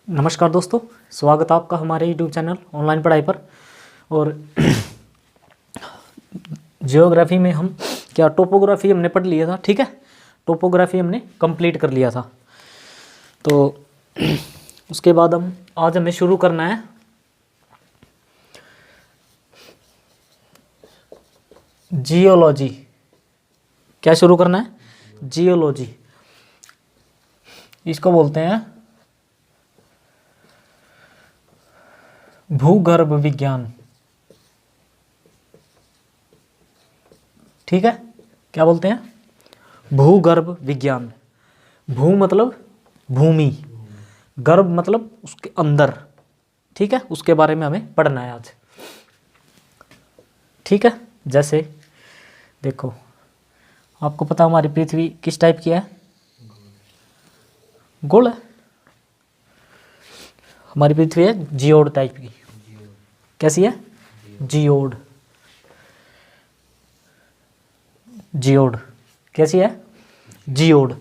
नमस्कार दोस्तों, स्वागत है आपका हमारे यूट्यूब चैनल ऑनलाइन पढ़ाई पर। और जियोग्राफी में हम टोपोग्राफी हमने पढ़ लिया था। ठीक है, टोपोग्राफी हमने कंप्लीट कर लिया था। तो उसके बाद आज हमें शुरू करना है जियोलॉजी। क्या शुरू करना है? जियोलॉजी। इसको बोलते हैं भूगर्भ विज्ञान। ठीक है, क्या बोलते हैं? भूगर्भ विज्ञान। भू मतलब भूमि, गर्भ मतलब उसके अंदर। ठीक है, उसके बारे में हमें पढ़ना है आज। ठीक है, जैसे देखो, आपको पता हमारी पृथ्वी किस टाइप की है? गोल है। हमारी पृथ्वी है जियोड टाइप की। कैसी है? जियोड। जियोड कैसी है? जियोड।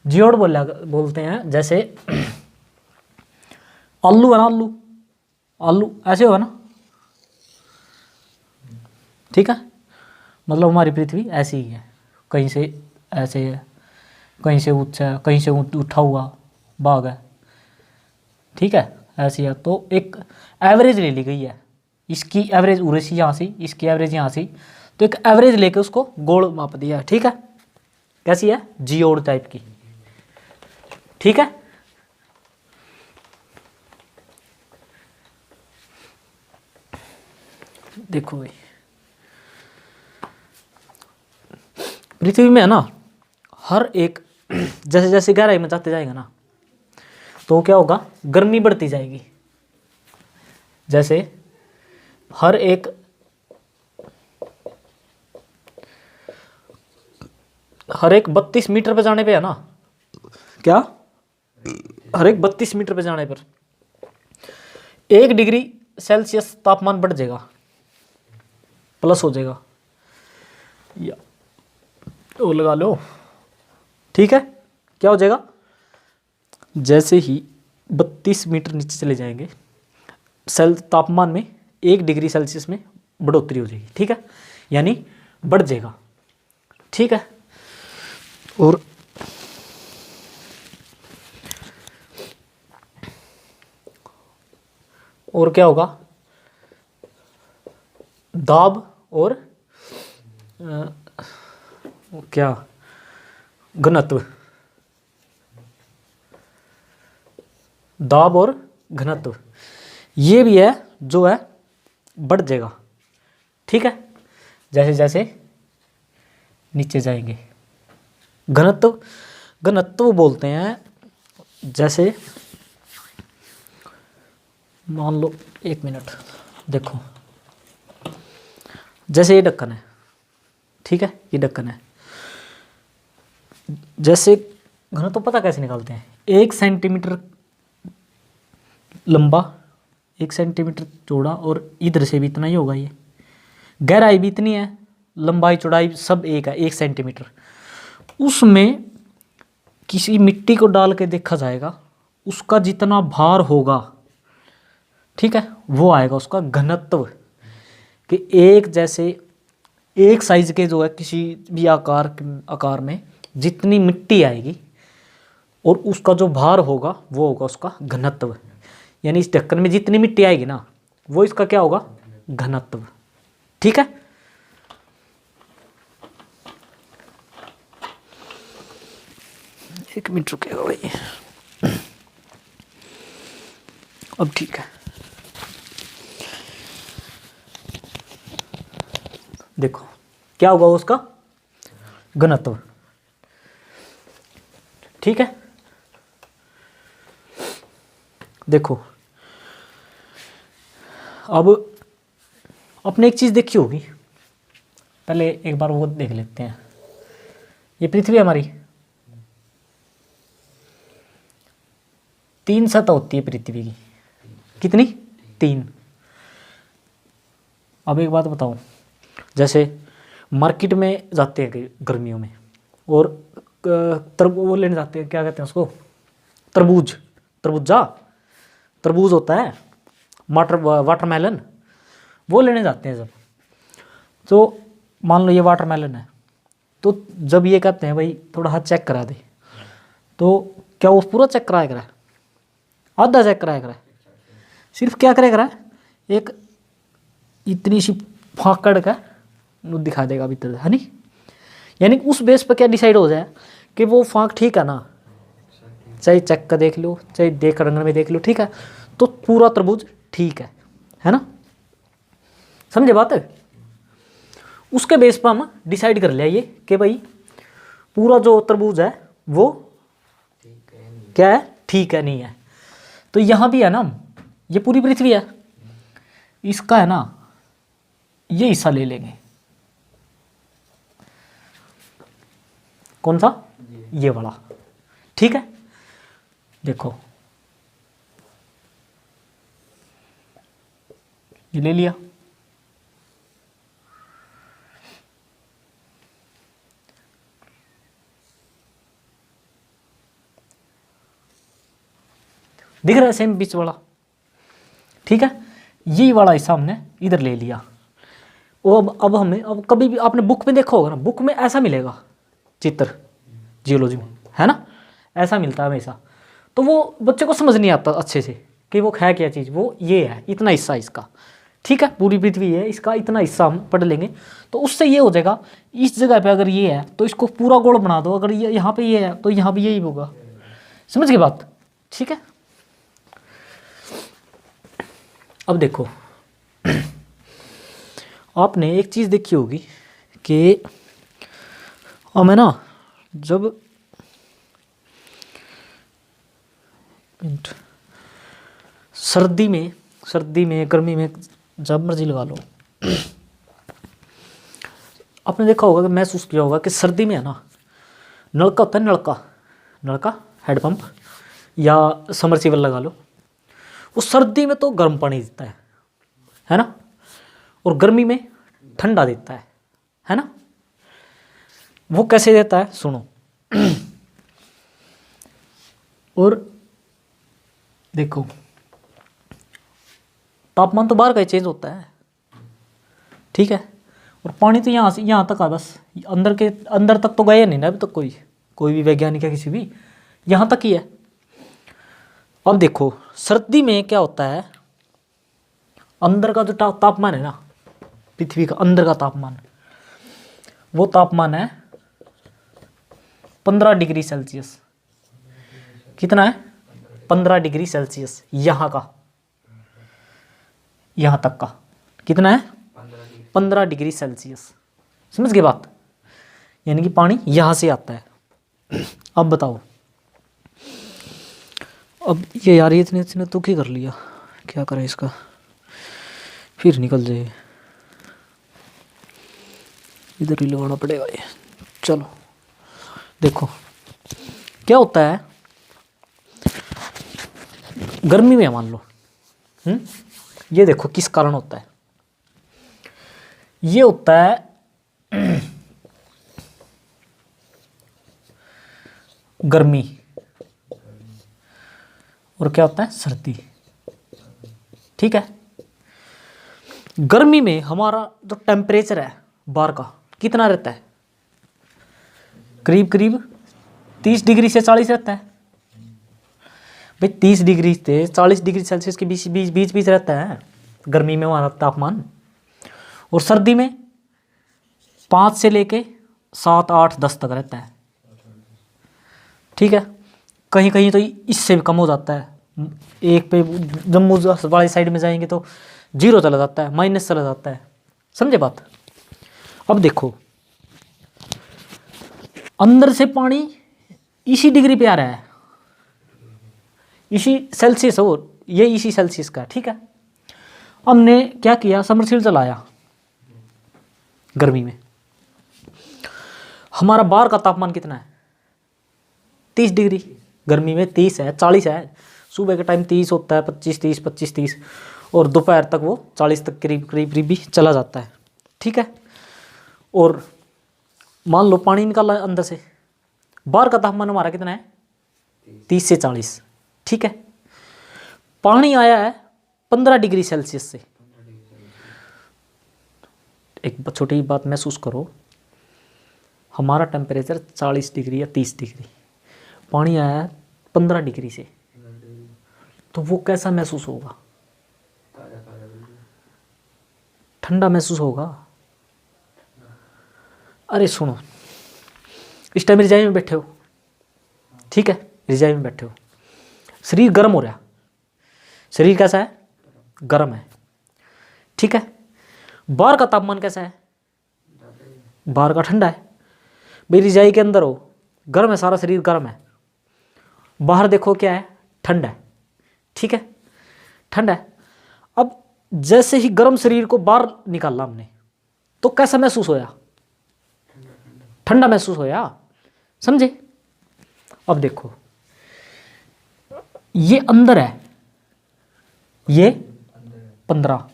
जियोड बोलते हैं जैसे आलू है ना, आलू आलू ऐसे होगा ना। ठीक है, मतलब हमारी पृथ्वी ऐसी ही है, कहीं से ऐसे है, कहीं से ऊंचा है, कहीं से उठा हुआ भाग है। ठीक है, ऐसी है। तो एक एवरेज ले ली गई है, इसकी एवरेज उरे से यहाँ से, इसकी एवरेज यहाँ से, तो एक एवरेज लेके उसको गोल माप दिया है। ठीक है, कैसी है? जियोड टाइप की। ठीक है, देखो भाई, पृथ्वी में है ना, हर एक जैसे जैसे गहराई में जाते जाएगा ना, तो क्या होगा? गर्मी बढ़ती जाएगी। जैसे हर एक 32 मीटर पे जाने पे है ना, क्या हर एक 32 मीटर पे जाने पर 1 डिग्री सेल्सियस तापमान बढ़ जाएगा, प्लस हो जाएगा, या वो लगा लो। ठीक है, क्या हो जाएगा? जैसे ही 32 मीटर नीचे चले जाएंगे, तापमान में 1 डिग्री सेल्सियस में बढ़ोतरी हो जाएगी। ठीक है, यानी बढ़ जाएगा। ठीक है, और क्या होगा? दाब और क्या घनत्व, दाब और घनत्व ये भी है जो है बढ़ जाएगा। ठीक है, जैसे जैसे नीचे जाएंगे। घनत्व, घनत्व बोलते हैं जैसे, मान लो 1 मिनट, देखो जैसे ये ढक्कन है। ठीक है, ये ढक्कन है। जैसे घनत्व पता कैसे निकालते हैं? 1 सेंटीमीटर लंबा, 1 सेंटीमीटर चौड़ा, और इधर से भी इतना ही होगा। ये गहराई भी इतनी है, लंबाई चौड़ाई सब एक है, 1 सेंटीमीटर। उसमें किसी मिट्टी को डाल के देखा जाएगा, उसका जितना भार होगा, ठीक है, वो आएगा उसका घनत्व। कि एक जैसे एक साइज के जो है किसी भी आकार में जितनी मिट्टी आएगी और उसका जो भार होगा वो होगा उसका घनत्व। यानी इस ढक्कन में जितनी मिट्टी आएगी ना, वो इसका क्या होगा? घनत्व। ठीक है, एक मिनट रुकेगा भाई। अब ठीक है, देखो क्या होगा उसका घनत्व। ठीक है, देखो अब आपने एक चीज देखी होगी, पहले एक बार वो देख लेते हैं। ये पृथ्वी हमारी 3 सतह होती है पृथ्वी की। कितनी? 3। अब एक बात बताऊं, जैसे मार्केट में जाते हैं गर्मियों में, और वो लेने जाते हैं, क्या कहते हैं उसको? तरबूज, तरबूजा। तरबूज होता है, वाटरमेलन, वो लेने जाते हैं जब, तो मान लो ये वाटरमेलन है, तो जब ये कहते हैं भाई थोड़ा हाथ चेक करा दे, तो क्या वो पूरा चेक कराया करा है? आधा चेक कराया करा है? सिर्फ क्या कराया करा है? एक इतनी सी फाकड़ का वो दिखा देगा भीतर, है नहीं? यानी उस बेस पर क्या डिसाइड हो जाए कि वो फाक ठीक है ना, चाहे चेक का देख लो, चाहे देख रंग में देख लो, ठीक है, तो पूरा तरबूज ठीक है ना? समझे बात है? उसके बेस पर हम डिसाइड कर लिया ये कि भाई पूरा जो तरबूज है वो क्या है, ठीक है नहीं है। तो यहाँ भी है ना, ये पूरी पृथ्वी है, इसका है ना ये हिस्सा ले लेंगे, कौन सा? ये वाला, ठीक है। देखो ये ले लिया, दिख रहा है सेम बीच वाला, ठीक है। ये वाला हिस्सा हमने इधर ले लिया। वो अब हमें, अब कभी भी आपने बुक में देखा होगा ना, बुक में ऐसा मिलेगा चित्र जियोलॉजी में, है ना, ऐसा मिलता है हमेशा। तो वो बच्चे को समझ नहीं आता अच्छे से कि वो है क्या चीज़, वो ये है इतना हिस्सा इसका, ठीक है, पूरी पृथ्वी है, इसका इतना हिस्सा हम पढ़ लेंगे। तो उससे ये हो जाएगा, इस जगह पे अगर ये है तो इसको पूरा गोल बना दो, अगर ये यहाँ पे ये है तो यहाँ भी यही होगा। समझ गए बात? ठीक है। अब देखो आपने एक चीज़ देखी होगी कि हमें ना जब सर्दी में गर्मी में जब मर्जी लगा लो, आपने देखा होगा कि महसूस किया होगा कि सर्दी में है ना नलका होता है, नलका हैंडपम्प या समरसीबल लगा लो, वो सर्दी में तो गर्म पानी देता है ना, और गर्मी में ठंडा देता है ना। वो कैसे देता है सुनो और देखो तापमान तो बाहर का ही चेंज होता है, ठीक है, और पानी तो यहाँ से यहाँ तक है, बस अंदर तक तो गया नहीं ना अभी तक कोई भी वैज्ञानिक है किसी भी, यहाँ तक ही है। अब देखो सर्दी में क्या होता है, अंदर का जो तापमान है ना, पृथ्वी का अंदर का तापमान, वो तापमान है 15 डिग्री सेल्सियस। कितना है? 15 डिग्री सेल्सियस। यहाँ का, यहाँ तक का कितना है? 15 डिग्री सेल्सियस। समझ गए बात? यानी कि पानी यहाँ से आता है। अब बताओ, अब ये यार इतने तो क्या कर लिया, क्या करें इसका, फिर निकल जाए, इधर ही लगाना पड़ेगा ये। चलो देखो क्या होता है गर्मी में, मान लो ये देखो किस कारण होता है, ये होता है गर्मी, और क्या होता है? सर्दी, ठीक है। गर्मी में हमारा जो टेम्परेचर है बाहर का कितना रहता है? करीब 30 डिग्री से 40 रहता है भाई, 30 डिग्री से 40 डिग्री सेल्सियस के बीच रहता है गर्मी में हमारा तापमान, और सर्दी में 5 से लेके 7, 8, 10 तक रहता है, ठीक है। कहीं कहीं तो इससे भी कम हो जाता है, एक पे जम्मू वाली साइड में जाएंगे तो 0 चला जाता है, माइनस चला जाता है। समझे बात? अब देखो अंदर से पानी इसी डिग्री पे आ रहा है, इसी सेल्सियस, और ये इसी सेल्सियस का, ठीक है। हमने क्या किया, समरसीबल चलाया गर्मी में, हमारा बाहर का तापमान कितना है? 30 डिग्री। गर्मी में 30 है, 40 है, सुबह के टाइम 30 होता है, 25, 30, और दोपहर तक वो 40 तक करीब भी चला जाता है, ठीक है। और मान लो पानी निकाला अंदर से, बाहर का तापमान हमारा कितना है? 30 से 40, ठीक है। पानी आया है 15 डिग्री सेल्सियस से। एक छोटी बात महसूस करो, हमारा टेम्परेचर 40 डिग्री या 30 डिग्री, पानी आया है 15 डिग्री से, तो वो कैसा महसूस होगा? ठंडा महसूस होगा। अरे सुनो, इस टाइम रजाई में बैठे हो, ठीक है, रजाई में बैठे हो, शरीर गर्म हो रहा, शरीर कैसा है? गर्म है, ठीक है। बाहर का तापमान कैसा है? बाहर का ठंडा है। भाई रजाई के अंदर हो, गर्म है, सारा शरीर गर्म है, बाहर देखो क्या है? ठंडा है, ठीक है, ठंडा है। अब जैसे ही गर्म शरीर को बाहर निकाला हमने, तो कैसा महसूस होया? ठंडा महसूस होया, समझे? अब देखो, ये अंदर है, ये 15।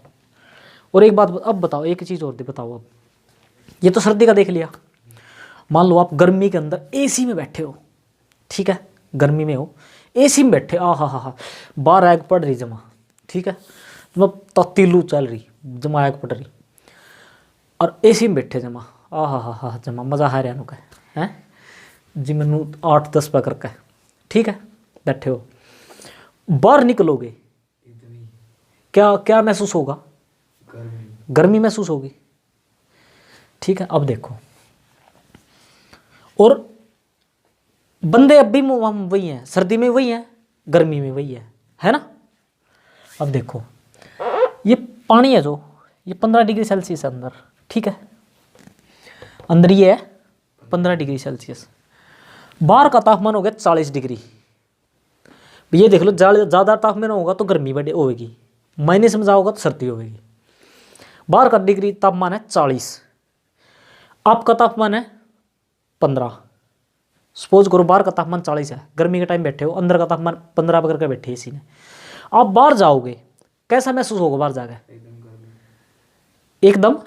और एक बात अब बताओ, एक चीज और दे बताओ। अब ये तो सर्दी का देख लिया, मान लो आप गर्मी के अंदर एसी में बैठे हो, ठीक है, गर्मी में हो, एसी में बैठे, आ हा, बाहर आग पड़ रही जमा, ठीक है, मतलब ततीलू चल रही जमा, आग पड़ रही, और एसी में बैठे जमा, आ हा जमा, मजा आ रहा है हैं जी, मैनू 8-10 पकड़ का, ठीक है, बैठे हो, बाहर निकलोगे क्या क्या महसूस होगा? गर्मी महसूस होगी, ठीक है। अब देखो, और बंदे अब भी हम वही हैं, सर्दी में वही हैं, गर्मी में वही है ना? अब देखो, ये पानी है जो, ये 15 डिग्री सेल्सियस है अंदर, ठीक है, अंदर ये है 15 डिग्री सेल्सियस, बाहर का तापमान हो गया 40 डिग्री। ये देख लो, ज़्यादा तापमान होगा तो गर्मी बढ़े होगी, माइनस में जाओगा तो सर्दी होगी। बाहर का डिग्री तापमान है 40, आपका तापमान है 15। सपोज करो बाहर का तापमान 40 है, गर्मी के टाइम बैठे हो, अंदर का तापमान 15 पकड़ के बैठे इसी ने, आप बाहर जाओगे कैसा महसूस होगा? बाहर जाकर एकदम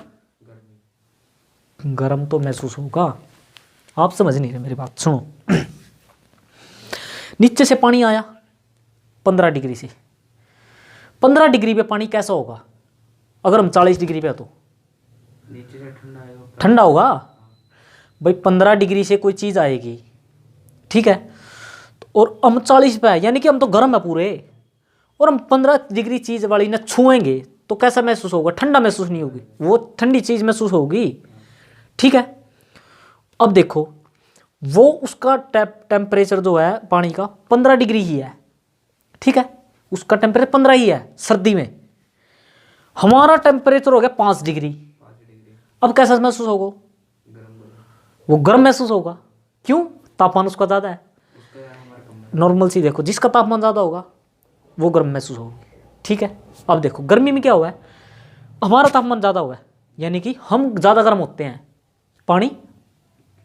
गर्म तो महसूस होगा। आप समझ नहीं रहे मेरी बात, सुनो। नीचे से पानी आया 15 डिग्री से, 15 डिग्री पे पानी कैसा होगा? अगर हम 40 डिग्री पे है तो नीचे से ठंडा होगा। भाई 15 डिग्री से कोई चीज़ आएगी, ठीक है, और हम 40 पे है, यानी कि हम तो गर्म है पूरे, और हम 15 डिग्री चीज़ वाली ना छुएंगे तो कैसा महसूस होगा? ठंडा महसूस नहीं होगी, वो ठंडी चीज़ महसूस होगी, ठीक है। अब देखो, वो उसका टेम्परेचर जो है पानी का 15 डिग्री ही है, ठीक है, उसका टेम्परेचर 15 ही है सर्दी में, हमारा टेम्परेचर हो गया 5 डिग्री। अब कैसा महसूस होगा? वो गर्म महसूस होगा, क्यों? तापमान उसका ज़्यादा है, नॉर्मल सी देखो, जिसका तापमान ज़्यादा होगा वो गर्म महसूस होगी, ठीक है। अब देखो गर्मी में क्या हुआ है? हमारा तापमान ज़्यादा हुआ है, यानी कि हम ज़्यादा गर्म होते हैं, पानी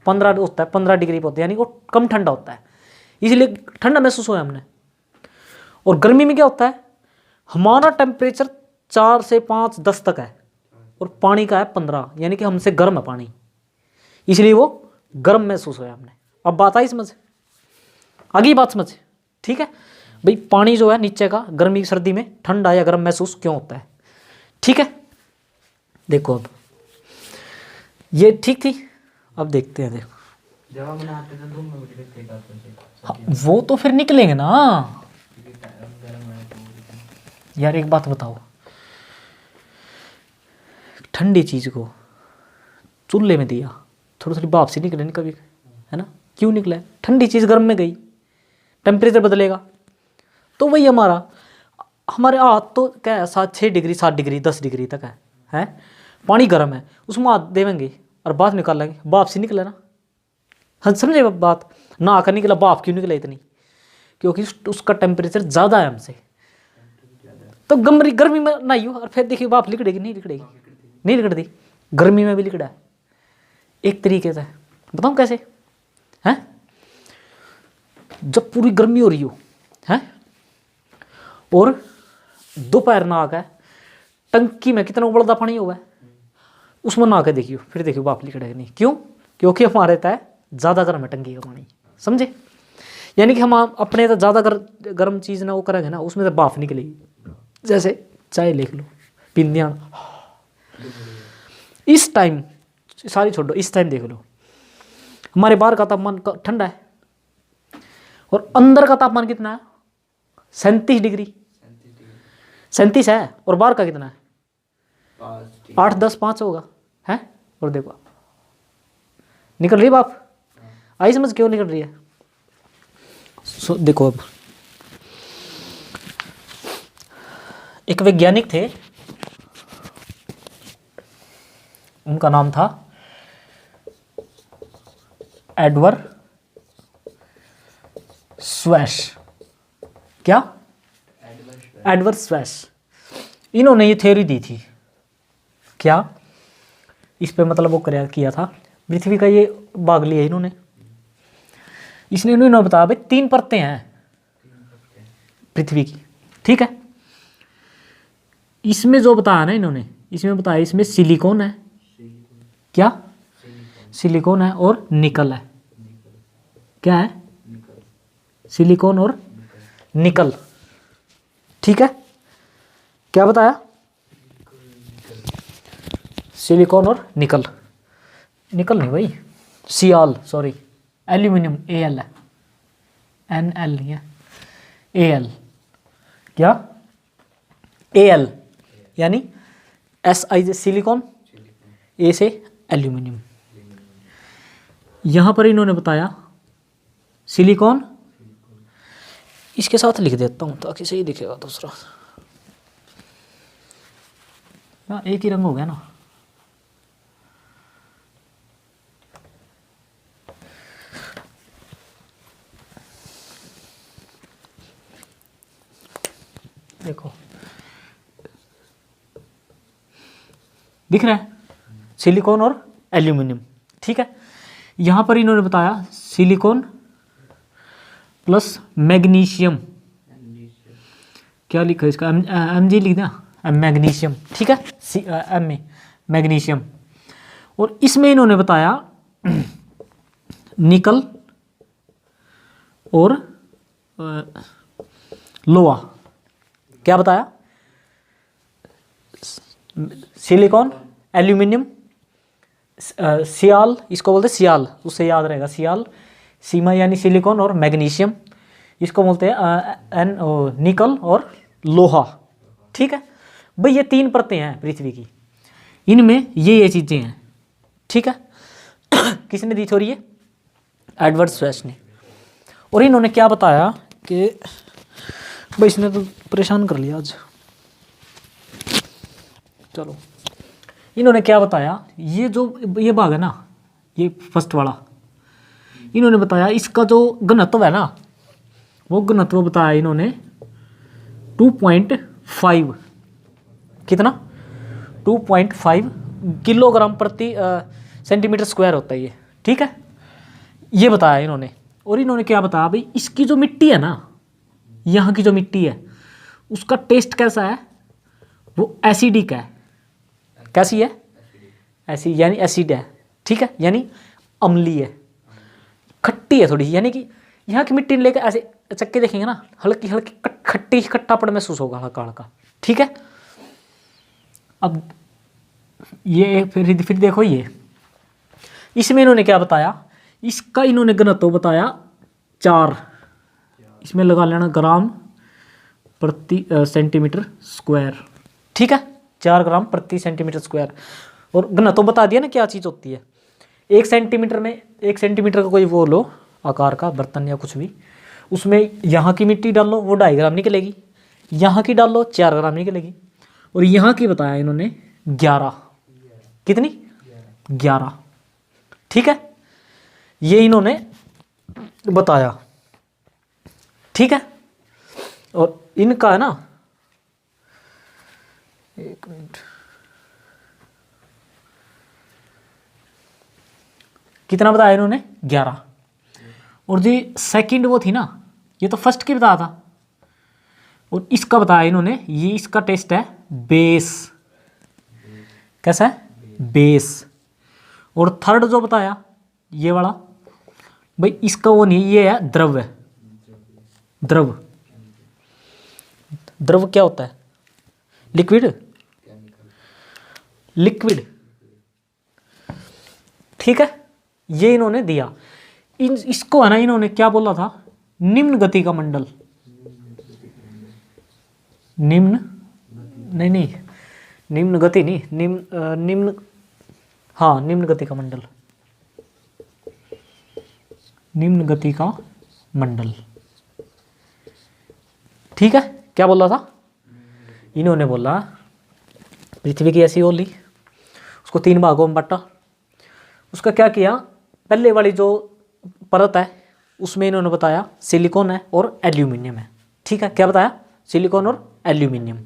15 होता है, 15 डिग्री पर होता है, यानी वो कम ठंडा होता है, इसलिए ठंडा महसूस हुआ हमने। और गर्मी में क्या होता है? हमारा टेम्परेचर 4 से 5, 10 तक है, और पानी का है 15, यानी कि हमसे गर्म है पानी, इसलिए वो गर्म महसूस हुआ हमने। अब बात आई समझ, आगे बात समझ, ठीक है। भाई पानी जो है नीचे का गर्मी सर्दी में ठंडा या गर्म महसूस क्यों होता है, ठीक है। देखो अब ये ठीक थी, अब देखते हैं, देखो हाँ, वो तो फिर निकलेंगे ना यार। एक बात बताओ, ठंडी चीज को चूल्हे में दिया, थोड़ी थोड़ी भाप से निकले नहीं कभी, है ना? क्यों निकला? ठंडी चीज गर्म में गई, टेम्परेचर बदलेगा, तो वही हमारे हाथ तो क्या है, 6 डिग्री 7 डिग्री 10 डिग्री तक है, पानी गर्म है, उसमें हाथ देवेंगे और बाहर निकाल लेंगे, भाप से निकले ना। हाँ समझे बात? ना आकर निकला, भाप क्यों निकला इतनी? क्योंकि उसका टेम्परेचर ज़्यादा है हमसे, तो गर्मी में नहीं हो, और फिर देखिए भाप लिकड़ेगी नहीं लिकड़ेगी? नहीं लिकड़ती, गर्मी में भी लिकड़ा है एक तरीके से। बताऊँ कैसे? हैं, जब पूरी गर्मी हो रही हो हैं, और दोपहर ना आकर टंकी में कितना उबलता पानी हुआ है, उसमें ना आकर देखियो, फिर देखियो भाप लिकड़ेगी नहीं। क्यों? क्योंकि हमारे तय ज़्यादा गर्म है टंकी का पानी, समझे? यानी कि हम अपने तो ज़्यादा गर्म चीज़ ना वो करेंगे ना, उसमें तो भाप निकलेगी। जैसे चाय लिख लो, पिंदियाँ, इस टाइम सारी छोड़ो, इस टाइम देख लो, हमारे बाहर का तापमान ठंडा है और अंदर का तापमान कितना है? 37 डिग्री, 37 है, और बाहर का कितना है? 8, 10, 5 होगा है। और देखो निकल रही बाप, आई समझ क्यों निकल रही है? देखो अब एक वैज्ञानिक थे, उनका नाम था एडवर्ड स्वैश। क्या? Edward swash. इन्होंने ये थ्योरी दी थी। क्या? इस पे मतलब वो किया था, पृथ्वी का ये भाग लिया इन्होंने। इसने इन्होंने बताया भाई 3 परतें हैं पृथ्वी की, ठीक है। इसमें जो बताया ना इन्होंने, इसमें बताया इसमें सिलिकॉन है। क्या? सिलिकॉन है और निकल है। क्या है? सिलिकॉन और निकल, ठीक है। क्या बताया? सिलिकॉन और निकल, निकल नहीं भाई, सियाल, सॉरी, एल्यूमिनियम, Al है, Nl नहीं है, Al। क्या? Al यानी Si सिलिकॉन, A से एल्यूमिनियम। यहाँ पर इन्होंने बताया सिलिकॉन, इसके साथ लिख देता हूँ ताकि सही दिखेगा दूसरा ना, एक ही रंग हो गया ना। देखो दिख रहा है, सिलिकॉन और एल्यूमिनियम, ठीक है। यहाँ पर इन्होंने बताया सिलिकॉन प्लस मैग्नीशियम। क्या लिखा है इसका? Mg लिख दें, मैग्नीशियम, ठीक है, M में मैग्नीशियम। और इसमें इन्होंने बताया निकल और लोहा। क्या बताया? सिलिकॉन, एल्यूमिनियम, सियाल, इसको बोलते हैं सियाल, उससे याद रहेगा, सियाल, सीमा यानी सिलिकॉन और मैग्नीशियम, इसको बोलते हैं निकल और लोहा, ठीक है भाई। ये 3 परतें हैं पृथ्वी की, इनमें ये चीज़ें हैं, ठीक है। किसने दी थ्योरी? ये एडवर्ड स्वैश ने। और इन्होंने क्या बताया कि भाई इसने तो परेशान कर लिया आज। चलो, इन्होंने क्या बताया, ये जो ये भाग है ना, ये फर्स्ट वाला, इन्होंने बताया इसका जो घनत्व है ना, वो घनत्व बताया इन्होंने 2.5, कितना? 2.5 किलोग्राम प्रति सेंटीमीटर स्क्वायर होता है ये, ठीक है, ये बताया इन्होंने। और इन्होंने क्या बताया भाई, इसकी जो मिट्टी है ना, यहाँ की जो मिट्टी है, उसका टेस्ट कैसा है? वो एसिडिक है। कैसी है? एसिड, यानी एसिड है, ठीक है, यानी अम्लीय है, खट्टी है थोड़ी, यानी कि यहाँ की मिट्टी लेकर ऐसे चक्के देखेंगे ना, हल्की हल्की खट्टी खट्टापन महसूस होगा, हल्का हल्का, ठीक है। अब ये फिर देखो, ये इसमें इन्होंने क्या बताया, इसका इन्होंने घनत्व बताया 4, इसमें लगा लेना ग्राम प्रति सेंटीमीटर स्क्वायर, ठीक है, 4 ग्राम प्रति सेंटीमीटर स्क्वायर। और घनत्व बता दिया ना क्या चीज़ होती है। 1 सेंटीमीटर में, 1 सेंटीमीटर का कोई वो लो आकार का बर्तन या कुछ भी, उसमें यहाँ की मिट्टी डाल लो, वो 2.5 ग्राम निकलेगी, यहाँ की डाल लो 4 ग्राम निकलेगी, और यहाँ की बताया इन्होंने 11, कितनी? 11, ठीक है, ये इन्होंने बताया, ठीक है। और इनका है ना, एक मिनट, कितना बताया इन्होंने? 11। और जो सेकंड वो थी ना, ये तो फर्स्ट की बताया था, और इसका बताया इन्होंने, ये इसका टेस्ट है बेस। कैसा है? बेस। और थर्ड जो बताया ये वाला, भाई इसका वो नहीं, ये है द्रव्य, द्रव, द्रव क्या होता है? लिक्विड, लिक्विड, ठीक है। ये इन्होंने दिया। इसको है ना इन्होंने क्या बोला था? निम्न गति का मंडल, निम्न नहीं नहीं, निम्न गति नहीं, निम्न हाँ निम्न गति का मंडल, निम्न गति का मंडल, ठीक है। क्या बोला था? इन्होंने बोला पृथ्वी की ऐसी गोली, उसको 3 भागों में बांटा। उसका क्या किया? पहले वाली जो परत है उसमें इन्होंने बताया सिलिकॉन है और एल्यूमिनियम है, ठीक है। क्या बताया? सिलिकॉन और एल्यूमिनियम।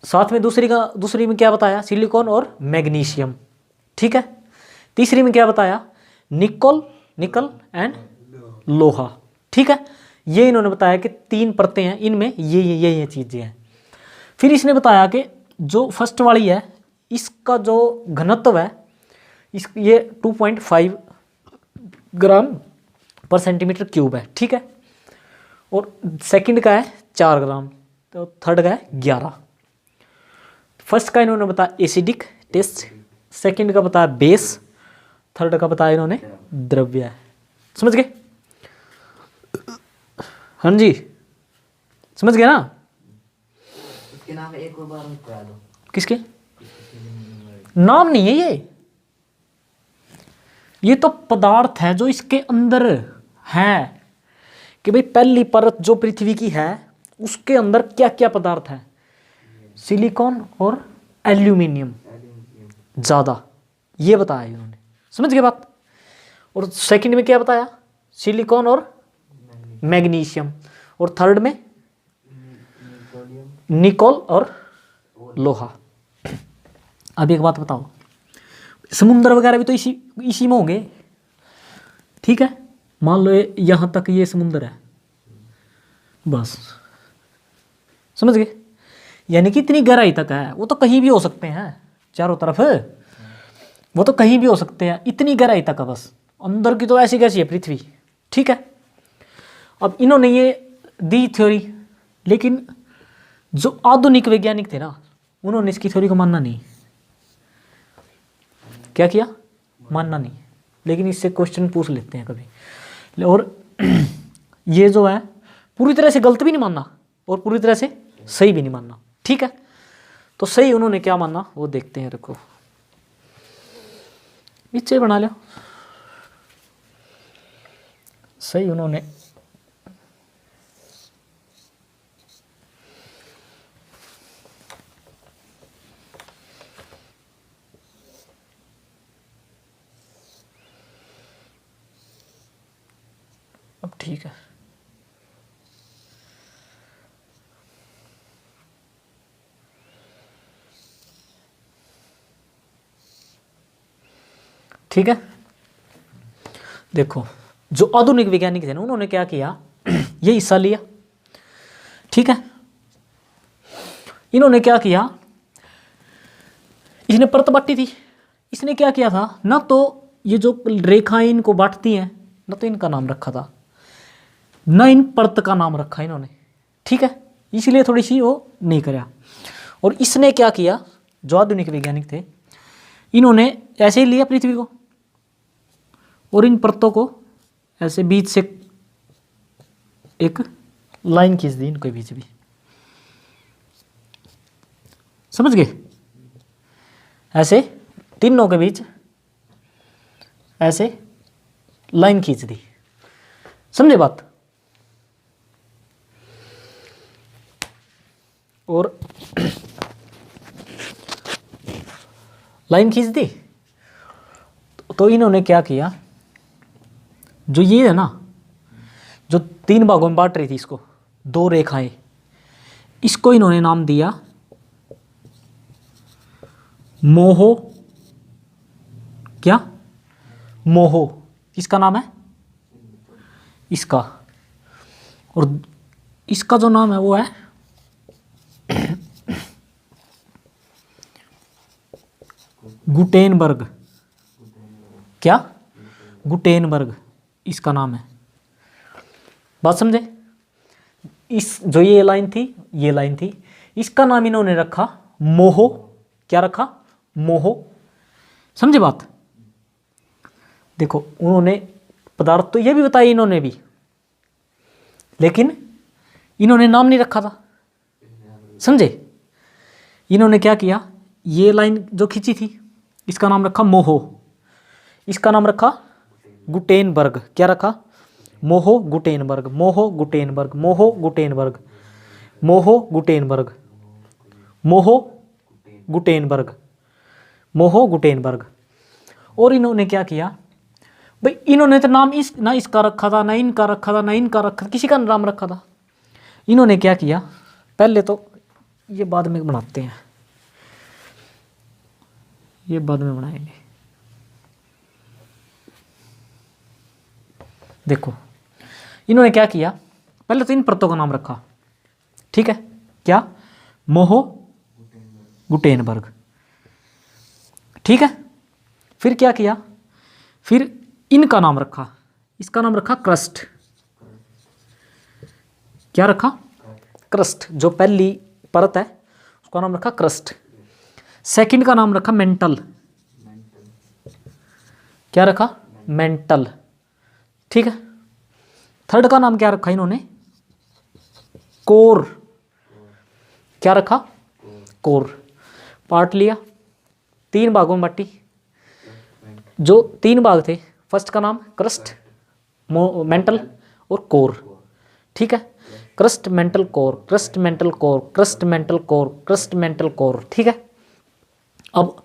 साथ में दूसरी में क्या बताया? सिलिकॉन और मैग्नीशियम, ठीक है। तीसरी में क्या बताया? निकल एंड लोहा, ठीक है। ये इन्होंने बताया कि 3 परतें हैं, इनमें ये चीजें हैं। फिर इसने बताया कि जो फर्स्ट वाली है इसका जो घनत्व है ये 2.5 ग्राम पर सेंटीमीटर क्यूब है, ठीक है। और सेकंड का है 4 ग्राम, तो थर्ड का है 11। फर्स्ट का इन्होंने बताया एसिडिक टेस्ट, सेकंड का बताया बेस, थर्ड का बताया इन्होंने द्रव्य है। समझ गए? हाँ जी, समझ गए ना? इसके नाम एक और बार बता दो। किसके नाम? नहीं है ये तो पदार्थ है जो इसके अंदर है, कि भाई पहली परत जो पृथ्वी की है उसके अंदर क्या क्या पदार्थ है? सिलिकॉन और एल्यूमिनियम ज्यादा, ये बताया इन्होंने। समझ गए बात? और सेकंड में क्या बताया? सिलिकॉन और मैग्नीशियम, और थर्ड में निकोल और लोहा। अब एक बात बताओ, समुद्र वगैरह भी तो इसी में होंगे, ठीक है। मान लो यहां तक ये समुद्र है, बस, समझ गए? यानी कि इतनी गहराई तक है, वो तो कहीं भी हो सकते हैं चारों तरफ, वो तो कहीं भी हो सकते हैं, इतनी गहराई तक है बस। अंदर की तो ऐसी कैसी है पृथ्वी, ठीक है। अब इन्होंने ये दी थ्योरी, लेकिन जो आधुनिक वैज्ञानिक थे ना उन्होंने इसकी थ्योरी को मानना नहीं। क्या किया? मानना नहीं। लेकिन इससे क्वेश्चन पूछ लेते हैं कभी, और ये जो है पूरी तरह से गलत भी नहीं मानना और पूरी तरह से सही भी नहीं मानना, ठीक है। तो सही उन्होंने क्या माना वो देखते हैं। देखो नीचे बना लो, सही उन्होंने अब ठीक है। ठीक है, देखो जो आधुनिक वैज्ञानिक थे ना उन्होंने क्या किया, ये हिस्सा लिया, ठीक है। इन्होंने क्या किया, इसने परत बांटी थी, इसने क्या किया था ना, तो ये जो रेखाएं इनको बांटती हैं ना, तो इनका नाम रखा था ना, इन परत का नाम रखा इन्होंने, ठीक है। इसलिए थोड़ी सी वो नहीं कराया। और इसने क्या किया, जो आधुनिक वैज्ञानिक थे इन्होंने ऐसे ही लिया पृथ्वी को और इन परतों को ऐसे बीच से एक लाइन खींच दी इनके बीच भी, समझ गए? ऐसे तीनों के बीच ऐसे लाइन खींच दी, समझे बात? और लाइन खींच दी तो इन्होंने क्या किया, जो ये है ना, जो 3 भागों में बांट रही थी इसको, 2 रेखाएं, इसको इन्होंने नाम दिया मोहो। क्या? मोहो। किसका नाम है? इसका। और इसका जो नाम है वो है गुटेनबर्ग। क्या? गुटेनबर्ग इसका नाम है। बात समझे? इस जो ये लाइन थी, इसका नाम इन्होंने रखा मोहो। क्या रखा? मोहो। समझे बात? देखो उन्होंने पदार्थ तो ये भी बताया इन्होंने भी, लेकिन इन्होंने नाम नहीं रखा था। समझे? इन्होंने क्या किया, ये लाइन जो खींची थी इसका नाम रखा मोहो, इसका नाम रखा गुटेनबर्ग। क्या रखा? मोहो गुटेनबर्ग, मोहो गुटेनबर्ग, मोहो गुटेनबर्ग, मोहो गुटेनबर्ग, मोहो गुटेनबर्ग, मोहो गुटेनबर्ग। और इन्होंने क्या किया भाई, इन्होंने तो नाम इस ना इसका रखा था, ना इनका रखा था, ना इनका रखा था, किसी का नाम रखा था। इन्होंने क्या किया, पहले तो ये बाद में बनाते हैं, ये बाद में बनाएंगे। देखो इन्होंने क्या किया, पहले तो इन परतों का नाम रखा। ठीक है? क्या? मोहो गुटेनबर्ग। ठीक है? फिर क्या किया, फिर इनका नाम रखा, इसका नाम रखा क्रस्ट। क्या रखा? क्रस्ट। जो पहली परत है उसका नाम रखा क्रस्ट। सेकंड का नाम रखा मेंटल। क्या रखा? मेंटल। ठीक है? थर्ड का नाम क्या रखा इन्होंने? कोर। क्या रखा? कोर। पार्ट लिया, 3 भागों में बांटी। जो 3 भाग थे, फर्स्ट का नाम क्रस्ट, मेंटल और कोर। ठीक है? Crust mantle core, crust mantle core, crust mantle core, crust mantle core. ठीक है? अब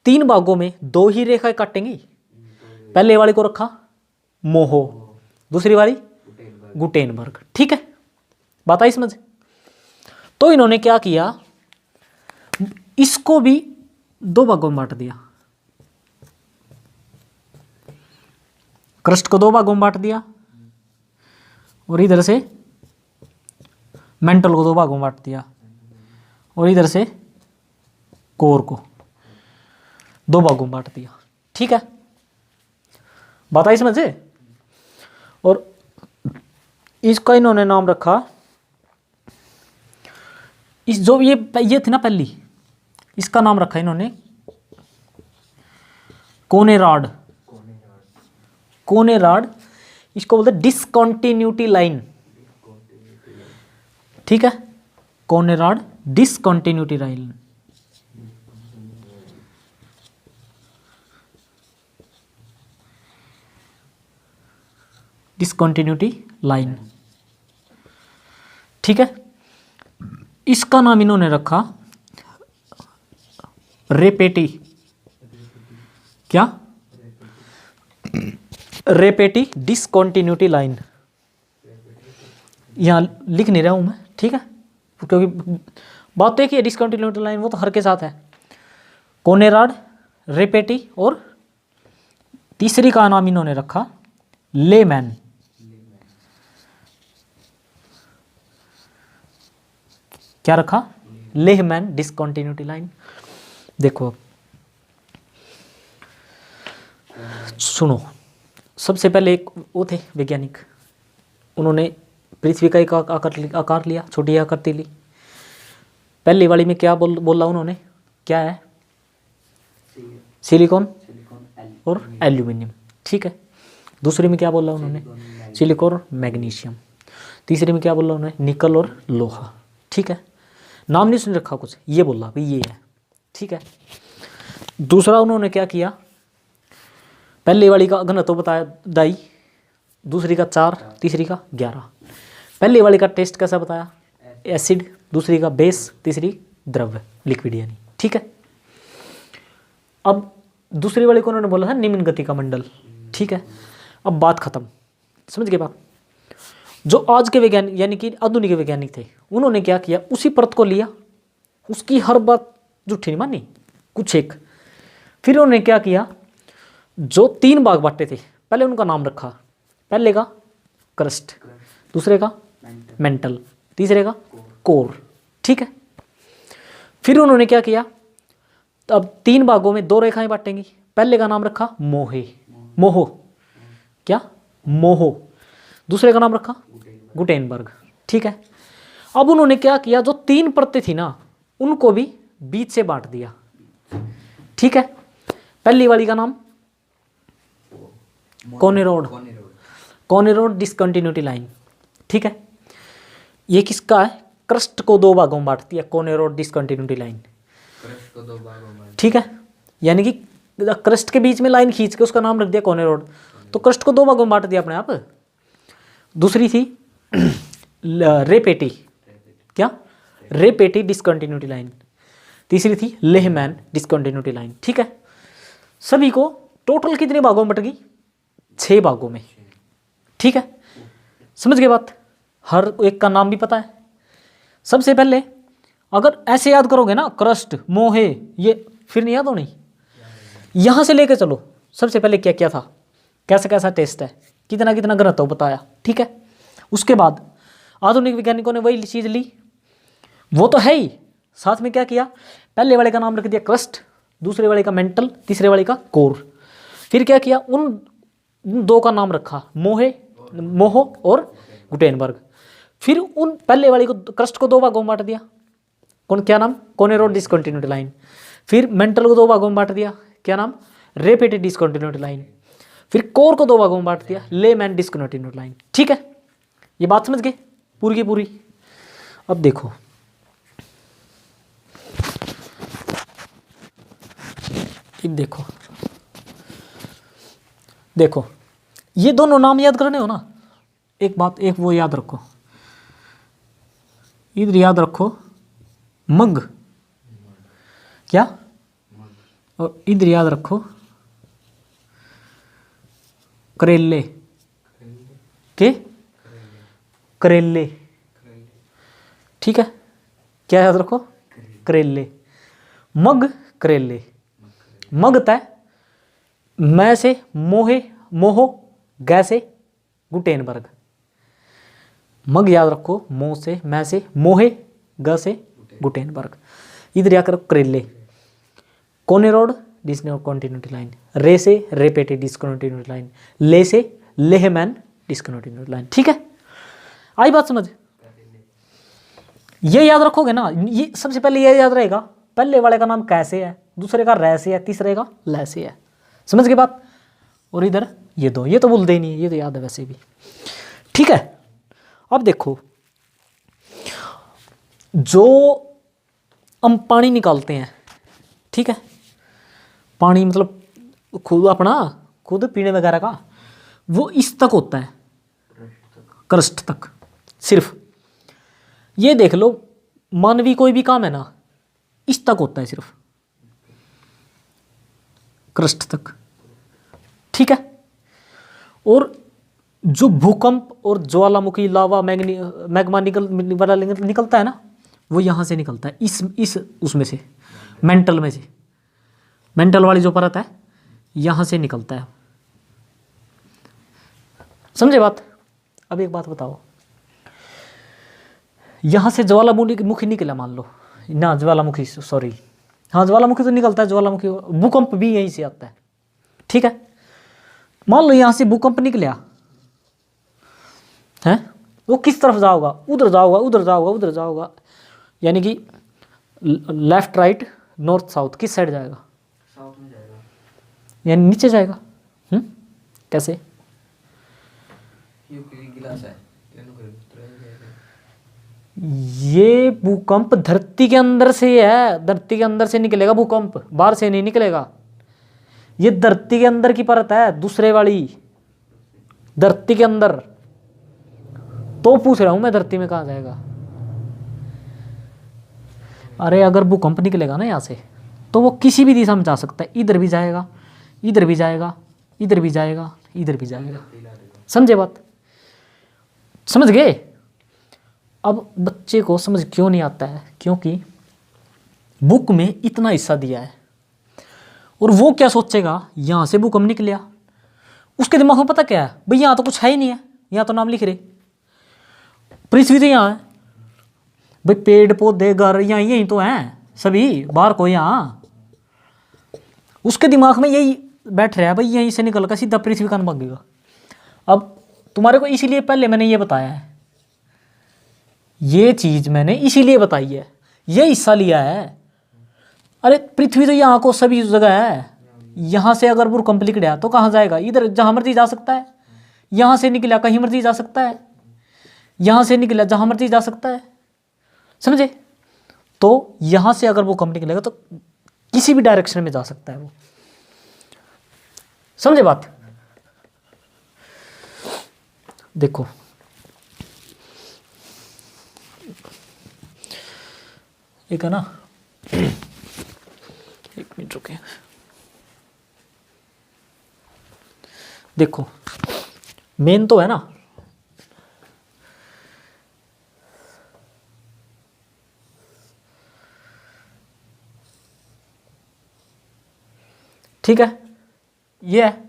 3 भागों में 2 ही रेखाएं काटेंगी। पहले वाली को रखा मोहो, दूसरी वाली गुटेनबर्ग। ठीक है? बात आई समझ? तो इन्होंने क्या किया, इसको भी 2 भागों में बांट दिया। क्रस्ट को 2 भागों में बांट दिया और इधर से मेंटल को 2 भागों में बांट दिया और इधर से कोर को 2 भागों में बांट दिया। ठीक है? बात आई समझे? और इसका इन्होंने नाम रखा, इस जो ये थी ना पहली, इसका नाम रखा इन्होंने कोनेराड। कोनेराड, इसको बोलते डिसकंटिन्यूटी लाइन। ठीक है? कोनेराड डिसकंटिन्यूटी लाइन। Discontinuity line. ठीक है? इसका नाम इन्होंने रखा रेपेटी। क्या? रेपेटी डिसकंटिन्यूटी लाइन। यहां लिख नहीं रहा हूं मैं। ठीक है? क्योंकि बात तो एक ही है, डिसकंटिन्यूटी लाइन वो तो हर के साथ है। कोनेराड, रेपेटी और तीसरी का नाम इन्होंने रखा लेमैन। क्या रखा? Lehman discontinuity line. देखो अब सुनो, सबसे पहले एक वो थे वैज्ञानिक, उन्होंने पृथ्वी का एक आकार लिया, छोटी आकृति ली। पहली वाली में क्या बोला उन्होंने, क्या है? सिलिकॉन और एल्यूमिनियम। ठीक है? दूसरी में क्या बोला उन्होंने? सिलिकॉन और मैग्नीशियम। तीसरी में क्या बोला उन्होंने? निकल और लोहा। ठीक है? नाम नहीं सुन रखा कुछ, ये बोला भाई ये है। ठीक है? दूसरा उन्होंने क्या किया, पहले वाली का घनत्व तो बताया 2, दूसरी का 4, तीसरी का 11। पहले वाली का टेस्ट कैसा बताया? एसिड, दूसरी का बेस, तीसरी द्रव्य लिक्विड यानी। ठीक है? अब दूसरी वाली को उन्होंने बोला था निम्न गति का मंडल। ठीक है? अब बात खत्म, समझ गए बात? जो आज के वैज्ञानिक यानी कि आधुनिक वैज्ञानिक थे, उन्होंने क्या किया, उसी परत को लिया, उसकी हर बात झूठी नहीं मानी, कुछ एक। फिर उन्होंने क्या किया, जो 3 भाग बांटे थे पहले उनका नाम रखा। पहले का क्रस्ट, दूसरे का मेंटल, तीसरे का कोर। ठीक है? फिर उन्होंने क्या किया, अब 3 भागों में 2 रेखाएं बांटेंगी। पहले का नाम रखा मोहे, मोहो। क्या? मोहो। दूसरे का नाम रखा गुटेनबर्ग। ठीक है। अब उन्होंने क्या किया, जो 3 परतें थी ना उनको भी बीच से बांट दिया, ठीक है। पहली वाली का नाम कोनेरोड, कोनेरोड डिसकंटिन्यूटी लाइन, ठीक है। ये किसका है, क्रस्ट को 2 भागों में बांटती है कोनेरोड डिसकंटिन्यूटी लाइन, क्रस्ट को 2 भागों में, ठीक है। यानी कि क्रस्ट के बीच में लाइन खींच के उसका नाम रख दिया कोनेरोड, तो क्रस्ट को 2 भागों में बांट दिया अपने आप। दूसरी थी रेपेटी, क्या, रेपेटी डिसकंटिन्यूटी लाइन। तीसरी थी लेहमैन डिसकंटिन्यूटी लाइन, ठीक है। सभी को टोटल कितने भागों में बट गई, 6 भागों में, ठीक है। समझ गए बात, हर एक का नाम भी पता है। सबसे पहले अगर ऐसे याद करोगे ना, क्रस्ट, मोहे, ये फिर नहीं याद होनी, यहां से लेके चलो। सबसे पहले क्या क्या था, कैसा कैसा टेस्ट है, कितना कितना घनत्व बताया, ठीक है। उसके बाद आधुनिक वैज्ञानिकों ने वही चीज ली, वो तो है ही, साथ में क्या किया, पहले वाले का नाम रख दिया क्रस्ट, दूसरे वाले का मेंटल, तीसरे वाले का कोर। फिर क्या किया, उन 2 का नाम रखा मोहो और गुटेनबर्ग। फिर उन पहले वाले को, क्रस्ट को 2 भागों में बांट दिया, कौन, क्या नाम, कोनेरोड डिसकंटिन्यूटी लाइन। फिर मेंटल को 2 भागों में बांट दिया, क्या नाम, रेपेटेड डिसकंटिन्यूटी लाइन। फिर कोर को 2 भागों में बांट दिया, लेमैन डिसकंटिन्यूटी लाइन, ठीक है। ये बात समझ गए पूरी की पूरी। अब देखो, देखो देखो, ये दोनों नाम याद करने हो ना, एक बात, एक वो याद रखो, इधर याद रखो मग, क्या, और इधर याद रखो करेले, के करेले, ठीक है। क्या याद रखो, करेले, मग करेले। मग तय, मैं से मोहे, मोहो, गै से गुटेनबर्ग। मग याद रखो, मो से, मैं से मोहे, ग से गुटेनबर्ग। इधर याद करो करेले, कोनेरोड डिसकंटिन्यूटी लाइन, रे से रेपेटेड डिसकंटिन्यूटी लाइन, ले से लेहमैन डिसकंटिन्यूटी लाइन, ठीक है। आई बात समझ, ये याद रखोगे ना, ये सबसे पहले ये याद रहेगा, पहले वाले का नाम कैसे है, दूसरे का रै से है, तीसरे का लै से है, समझ गए बात। और इधर ये 2, ये तो भूलते ही नहीं, ये तो याद है वैसे भी, ठीक है। अब देखो, जो हम पानी निकालते हैं, ठीक है, पानी मतलब खुद अपना, खुद पीने वगैरह का, वो इस तक होता है, क्रस्ट तक सिर्फ। ये देख लो, मानवी कोई भी काम है ना, इस तक होता है सिर्फ, क्रस्ट तक, ठीक है। और जो भूकंप और ज्वालामुखी, लावा, मैग्मा निकलता है ना, वो यहाँ से निकलता है, इस उसमें से, मेंटल में से, मेंटल वाली जो परत है यहाँ से निकलता है, समझे बात। अब एक बात बताओ, यहाँ से ज्वालामुखी निकला, मान लो ना, ज्वालामुखी, सॉरी, हाँ ज्वालामुखी तो निकलता है, ज्वालामुखी, भूकंप भी यहीं से आता है, ठीक है। मान लो यहाँ से भूकंप निकला है, वो किस तरफ जाओगा, उधर जाओगा, उधर जाओगा, उधर जाओगा, यानी कि लेफ्ट राइट नॉर्थ साउथ, किस साइड जाएगा, साउथ में जाएगा, यानी नीचे जाएगा। कैसे, क्योंकि गिलास है, ये भूकंप धरती के अंदर से है, धरती के अंदर से निकलेगा भूकंप, बाहर से नहीं निकलेगा। ये धरती के अंदर की परत है, दूसरे वाली धरती के अंदर, तो पूछ रहा हूं मैं, धरती में कहां जाएगा। अरे अगर भूकंप निकलेगा ना यहां से, तो वो किसी भी दिशा में जा सकता है, इधर भी जाएगा, इधर भी जाएगा, इधर भी जाएगा, इधर भी जाएगा, समझे बात, समझ गए। अब बच्चे को समझ क्यों नहीं आता है, क्योंकि बुक में इतना हिस्सा दिया है, और वो क्या सोचेगा, यहां से भूकंप निकला, उसके दिमाग में पता क्या है, भाई यहां तो कुछ है ही नहीं है, यहां तो नाम लिख रहे, पृथ्वी तो यहाँ है भाई, पेड़ पौधे घर यहाँ यही तो हैं सभी, बाहर को यहाँ, उसके दिमाग में यही बैठ रहा है भाई, यहीं से निकल कर सीधा पृथ्वी का भागेगा। अब तुम्हारे को इसीलिए पहले मैंने ये बताया है ये चीज मैंने इसीलिए बताई है, ये हिस्सा लिया है। अरे पृथ्वी तो यहाँ को सभी जगह है, यहाँ से अगर वो कंप्लीट गया तो कहाँ जाएगा? इधर जहाँ मर्जी जा सकता है। यहाँ से निकला कहीं मर्जी जा सकता है, यहाँ से निकला जहाँ मर्जी जा सकता है, समझे? तो यहाँ से अगर वो कंप्लीट निकलेगा तो किसी भी डायरेक्शन में जा सकता है वो, समझे बात? देखो एक है ना, एक मिनट रुके, देखो मेन तो है ना, ठीक है, ये है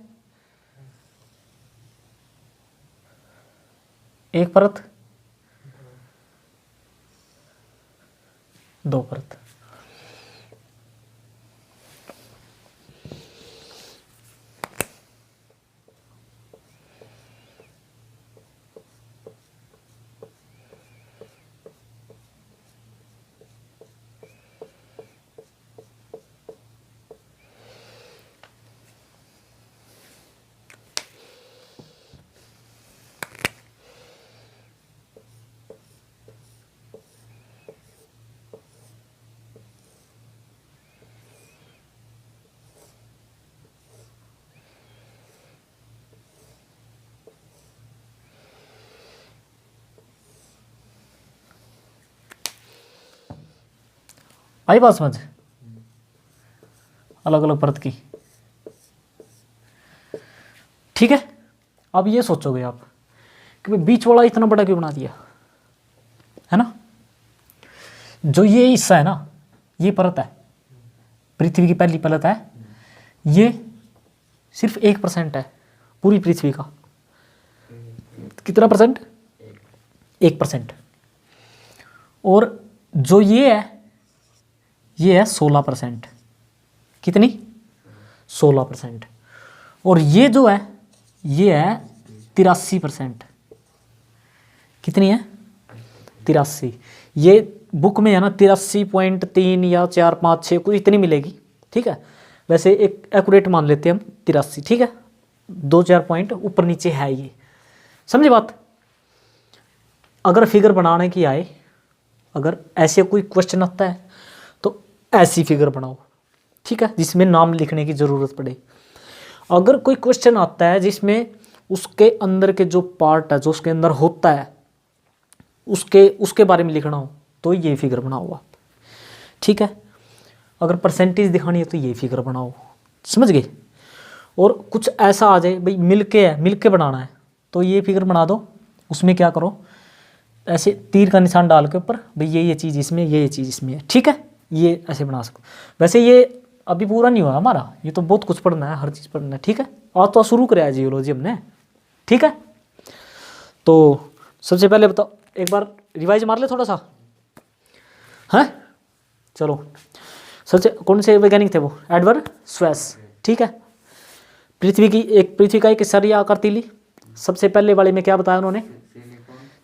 एक परत, दो परत, आई बात समझ? अलग अलग परत की, ठीक है। अब ये सोचोगे आप कि भाई बीच वाला इतना बड़ा क्यों बना दिया, है ना? जो ये हिस्सा है ना, ये परत है, पृथ्वी की पहली परत है, ये सिर्फ 1% है पूरी पृथ्वी का। कितना परसेंट? 1%। और जो ये है 16%। कितनी? 16%। और ये जो है ये है 83%। कितनी है? 83। ये बुक में है ना 83.3 या 4, 5, 6 कुछ इतनी मिलेगी, ठीक है। वैसे एक एक्यूरेट मान लेते हैं हम 83, ठीक है। 2-4 पॉइंट ऊपर नीचे है ये, समझे बात? अगर फिगर बनाने की आए, अगर ऐसे कोई क्वेश्चन आता है तो ऐसी फिगर बनाओ, ठीक है, जिसमें नाम लिखने की ज़रूरत पड़े। अगर कोई क्वेश्चन आता है जिसमें उसके अंदर के जो पार्ट है, जो उसके अंदर होता है, उसके बारे में लिखना हो तो ये फिगर बनाओ आप, ठीक है। अगर परसेंटेज दिखानी है तो ये फिगर बनाओ, समझ गए? और कुछ ऐसा आ जाए भाई मिलके बनाना है तो ये फिगर बना दो। उसमें क्या करो, ऐसे तीर का निशान डाल के ऊपर भाई ये चीज़ इसमें, ये चीज़ इसमें है, ठीक है। ये ऐसे बना सकते। वैसे ये अभी पूरा नहीं हुआ हमारा, ये तो बहुत कुछ पढ़ना है, हर चीज़ पढ़ना है, ठीक है। और तो शुरू कराया जियोलॉजी हमने, ठीक है। तो सबसे पहले बताओ, एक बार रिवाइज मार ले थोड़ा सा, हैं? चलो, सबसे कौन से वैज्ञानिक थे वो? एडवर्ड स्वेस, ठीक है। पृथ्वी का एक सरिया आकृति ली। सबसे पहले वाले में क्या बताया उन्होंने?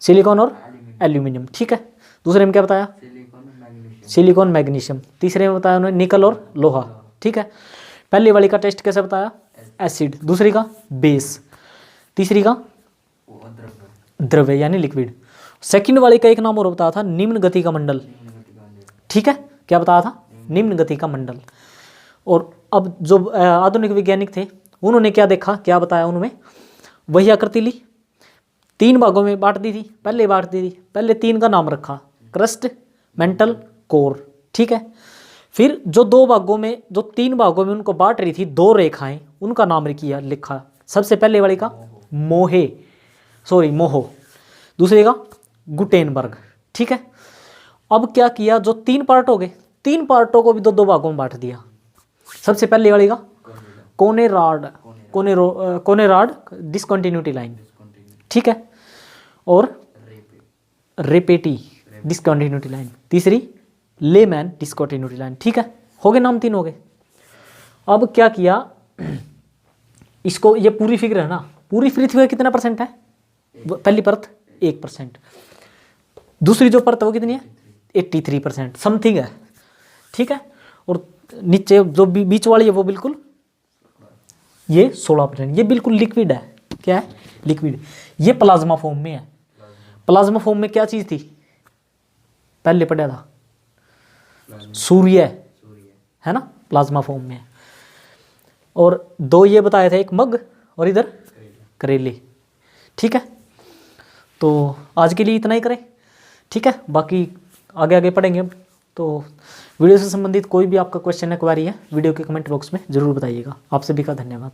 सिलिकॉन और एल्यूमिनियम, ठीक है। दूसरे में क्या बताया? Silicon magnesium. तीसरे में बताया उन्होंने निकल और लोहा, ठीक है। पहली वाली का टेस्ट कैसे बताया? एसिड। दूसरी का बेस। तीसरी का द्रव्य यानी लिक्विड। सेकंड वाली का एक नाम और बताया था, निम्न गति का मंडल, ठीक है। क्या बताया था? निम्न गति का मंडल। और अब जो आधुनिक वैज्ञानिक थे उन्होंने क्या देखा, क्या बताया उन्होंने? वही आकृति ली, 3 भागों में बांट दी थी। पहले 3 का नाम रखा, क्रस्ट, मेंटल, कोर, ठीक है। फिर जो 3 भागों में उनको बांट रही थी 2 रेखाएं, उनका नाम लिखा। सबसे पहले वाले का मोहो, दूसरे का गुटेनबर्ग, ठीक है। अब क्या किया, जो 3 पार्ट हो गए, 3 पार्टों को भी 2 भागों में बांट दिया। सबसे पहले वाले का कोनेराड डिस्कंटिन्यूटी लाइन, ठीक है। और रेपेटी डिस्कंटिन्यूटी लाइन। तीसरी लेमैन डिस्कंटिन्यूटी लाइन, ठीक है। हो गए नाम, 3 हो गए। अब क्या किया, इसको, ये पूरी फिगर है ना, पूरी पृथ्वी का कितना परसेंट है? पहली परत 1%। दूसरी जो परत है वो कितनी है 83% समथिंग है, ठीक है। और नीचे जो बीच वाली है वो बिल्कुल ये 16%, ये बिल्कुल लिक्विड है। क्या है? लिक्विड। ये प्लाज्मा फॉर्म में है। प्लाज्मा फॉर्म में क्या चीज थी? पहले पढ़ा था सूर्य, है ना, प्लाज्मा फॉर्म में है। और दो ये बताया था, एक मग और इधर करेले, ठीक है। तो आज के लिए इतना ही करें, ठीक है। बाकी आगे आगे पढ़ेंगे अब। तो वीडियो से संबंधित कोई भी आपका क्वेश्चन है, क्वेरी है, वीडियो के कमेंट बॉक्स में ज़रूर बताइएगा। आप सभी का धन्यवाद।